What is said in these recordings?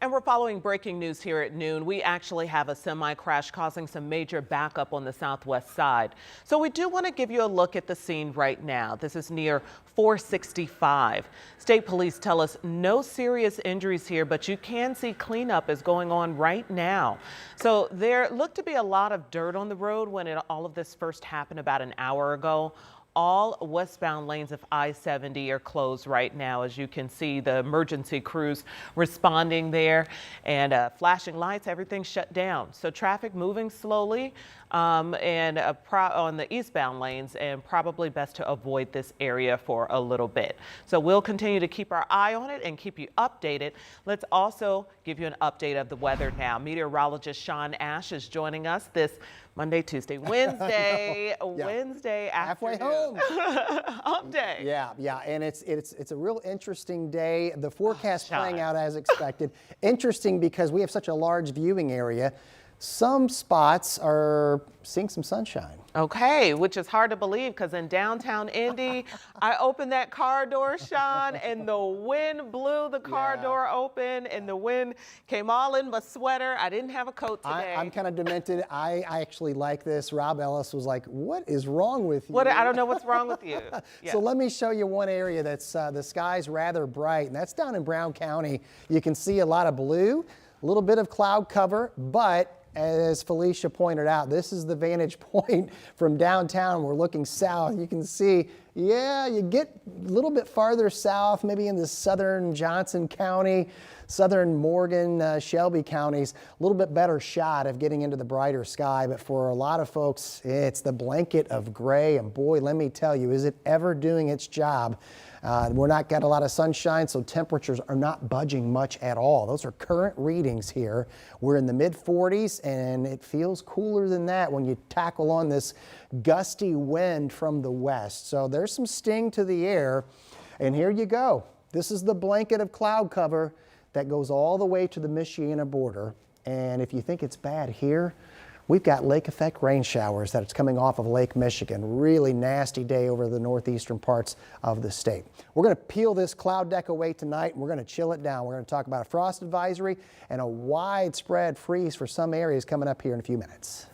And we're following breaking news here at noon. We actually have a semi crash causing some major backup on the southwest side. So we do want to give you a look at the scene right now. This is near 465. State police tell us no serious injuries here, but you can see cleanup is going on right now. So there looked to be a lot of dirt on the road when all of this first happened about an hour ago. All westbound lanes of I-70 are closed right now. As you can see, the emergency crews responding there, and flashing lights, everything's shut down. So traffic moving slowly on the eastbound lanes, and probably best to avoid this area for a little bit. So we'll continue to keep our eye on it and keep you updated. Let's also give you an update of the weather now. Meteorologist Sean Ash is joining us this Monday, Tuesday, Wednesday, Wednesday halfway afternoon. home. Hump day. Yeah, and it's a real interesting day. The forecast playing out as expected. Interesting because we have such a large viewing area. Some spots are seeing some sunshine. Okay, which is hard to believe because in downtown Indy, I opened that car door, Sean, and the wind blew the car door open, and the wind came all in my sweater. I didn't have a coat today. I'm kind of demented. I actually like this. Rob Ellis was like, "What is wrong with you?" I don't know what's wrong with you. Yeah. So let me show you one area that's the sky's rather bright, and that's down in Brown County. You can see a lot of blue, a little bit of cloud cover, but as Felicia pointed out, this is the vantage point from downtown. We're looking south. You can see, you get a little bit farther south, maybe in the southern Johnson County, southern Morgan, Shelby counties, a little bit better shot of getting into the brighter sky. But for a lot of folks, it's the blanket of gray. And boy, let me tell you, is it ever doing its job? We're not got a lot of sunshine, so temperatures are not budging much at all. Those are current readings here. We're in the mid 40s, and it feels cooler than that when you tackle on this gusty wind from the west. So there's some sting to the air, and here you go. This is the blanket of cloud cover that goes all the way to the Michiana border. And if you think it's bad here, we've got lake effect rain showers that's coming off of Lake Michigan. Really nasty day over the northeastern parts of the state. We're going to peel this cloud deck away tonight, and we're going to chill it down. We're going to talk about a frost advisory and a widespread freeze for some areas coming up here in a few minutes.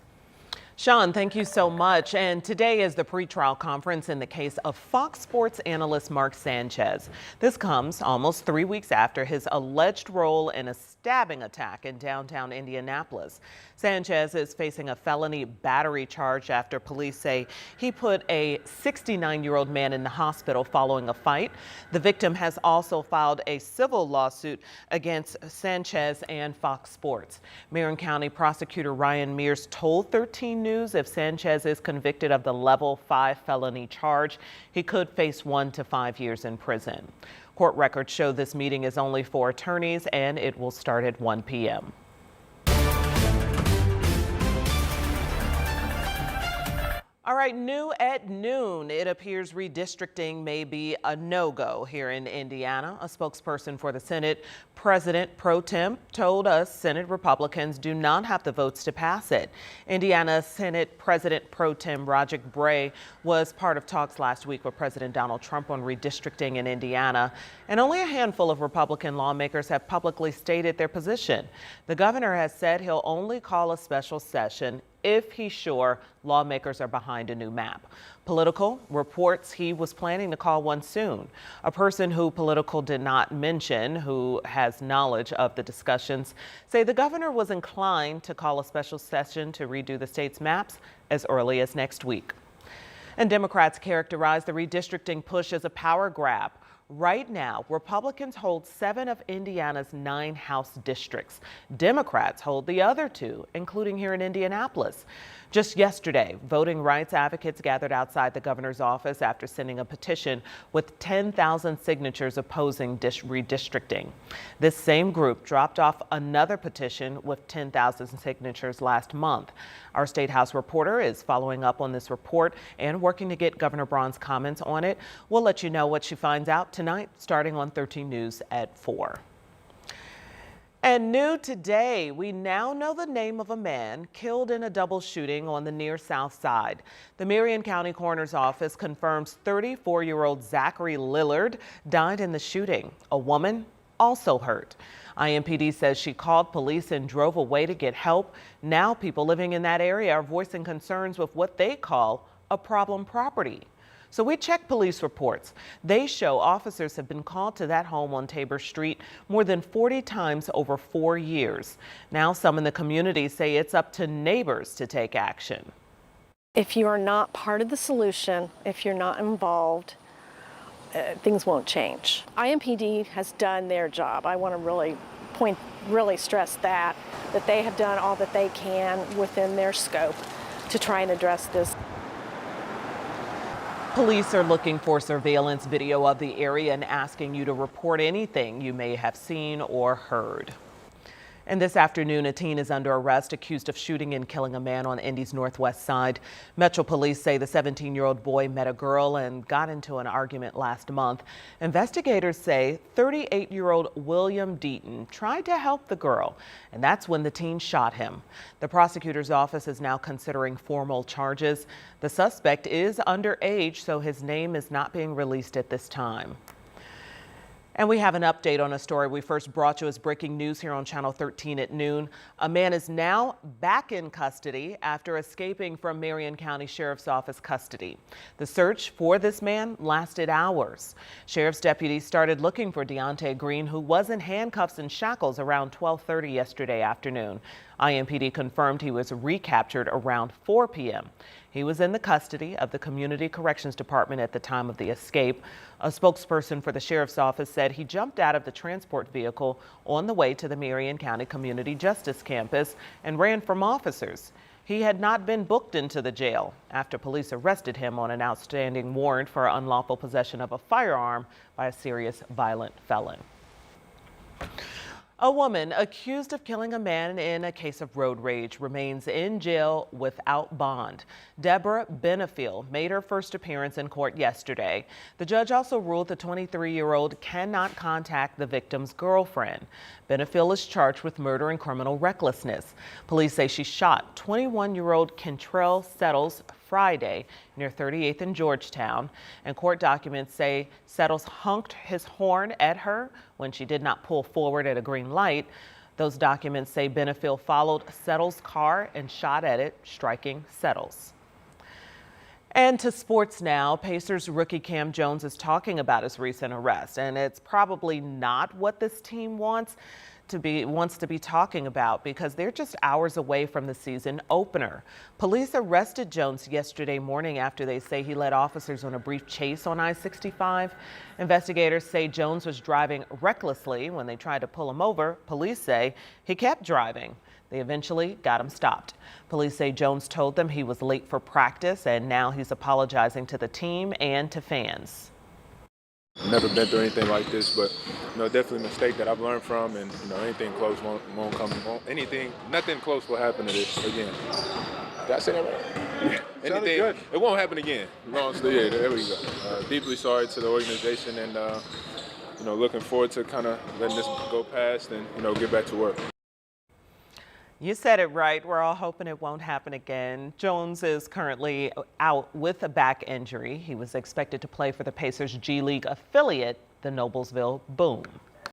Sean, thank you so much. And today is the pretrial conference in the case of Fox Sports analyst Mark Sanchez. This comes almost 3 weeks after his alleged role in a stabbing attack in downtown Indianapolis. Sanchez is facing a felony battery charge after police say he put a 69-year-old man in the hospital following a fight. The victim has also filed a civil lawsuit against Sanchez and Fox Sports. Marion County prosecutor Ryan Mears told 13 News if Sanchez is convicted of the level 5 felony charge, he could face 1 to 5 years in prison. Court records show this meeting is only for attorneys, and it will start at 1 p.m. All right, new at noon, it appears redistricting may be a no-go here in Indiana. A spokesperson for the Senate President Pro Tem told us Senate Republicans do not have the votes to pass it. Indiana Senate President Pro Tem Roderick Bray was part of talks last week with President Donald Trump on redistricting in Indiana, and only a handful of Republican lawmakers have publicly stated their position. The governor has said he'll only call a special session if he's sure lawmakers are behind a new map. Political reports he was planning to call one soon. A person who Political did not mention, who has knowledge of the discussions, say the governor was inclined to call a special session to redo the state's maps as early as next week. And Democrats characterize the redistricting push as a power grab. Right now, Republicans hold 7 of Indiana's 9 House districts. Democrats hold the other 2, including here in Indianapolis. Just yesterday, voting rights advocates gathered outside the governor's office after sending a petition with 10,000 signatures opposing redistricting. This same group dropped off another petition with 10,000 signatures last month. Our State House reporter is following up on this report and working to get Governor Braun's comments on it. We'll let you know what she finds out tonight, starting on 13 News at 4. And new today, we now know the name of a man killed in a double shooting on the near south side. The Marion County Coroner's Office confirms 34-year-old Zachary Lillard died in the shooting. A woman also hurt. IMPD says she called police and drove away to get help. Now people living in that area are voicing concerns with what they call a problem property. So we checked police reports. They show officers have been called to that home on Tabor Street more than 40 times over 4 years. Now some in the community say it's up to neighbors to take action. If you are not part of the solution, if you're not involved, things won't change. IMPD has done their job. I want to really stress that they have done all that they can within their scope to try and address this. Police are looking for surveillance video of the area and asking you to report anything you may have seen or heard. And this afternoon, a teen is under arrest accused of shooting and killing a man on Indy's northwest side. Metro police say the 17-year-old boy met a girl and got into an argument last month. Investigators say 38-year-old William Deaton tried to help the girl, and that's when the teen shot him. The prosecutor's office is now considering formal charges. The suspect is underage, so his name is not being released at this time. And we have an update on a story we first brought you as breaking news here on Channel 13 at noon. A man is now back in custody after escaping from Marion County Sheriff's Office custody. The search for this man lasted hours. Sheriff's deputies started looking for Deontay Green, who was in handcuffs and shackles around 12:30 yesterday afternoon. IMPD confirmed he was recaptured around 4 p.m. He was in the custody of the Community Corrections Department at the time of the escape. A spokesperson for the Sheriff's Office said he jumped out of the transport vehicle on the way to the Marion County Community Justice Campus and ran from officers. He had not been booked into the jail after police arrested him on an outstanding warrant for unlawful possession of a firearm by a serious violent felon. A woman accused of killing a man in a case of road rage remains in jail without bond. Deborah Benefiel made her first appearance in court yesterday. The judge also ruled the 23-year-old cannot contact the victim's girlfriend. Benefiel is charged with murder and criminal recklessness. Police say she shot 21-year-old Kentrell Settles Friday near 38th and Georgetown, and court documents say Settles honked his horn at her when she did not pull forward at a green light. Those documents say Benefiel followed Settles' car and shot at it, striking Settles. And to sports now, Pacers rookie Cam Jones is talking about his recent arrest, and it's probably not what this team wants to be talking about because they're just hours away from the season opener. Police arrested Jones yesterday morning after they say he led officers on a brief chase on I-65. Investigators say Jones was driving recklessly when they tried to pull him over. Police say he kept driving. They eventually got him stopped. Police say Jones told them he was late for practice, and now he's apologizing to the team and to fans. Never been through anything like this, but definitely a mistake that I've learned from, and anything close won't come. Nothing close will happen to this again. Did I say that right? Anything, it won't happen again. Yeah, there we go. Deeply sorry to the organization, and looking forward to kind of letting this go past and get back to work. You said it right. We're all hoping it won't happen again. Jones is currently out with a back injury. He was expected to play for the Pacers G League affiliate, the Noblesville Boom.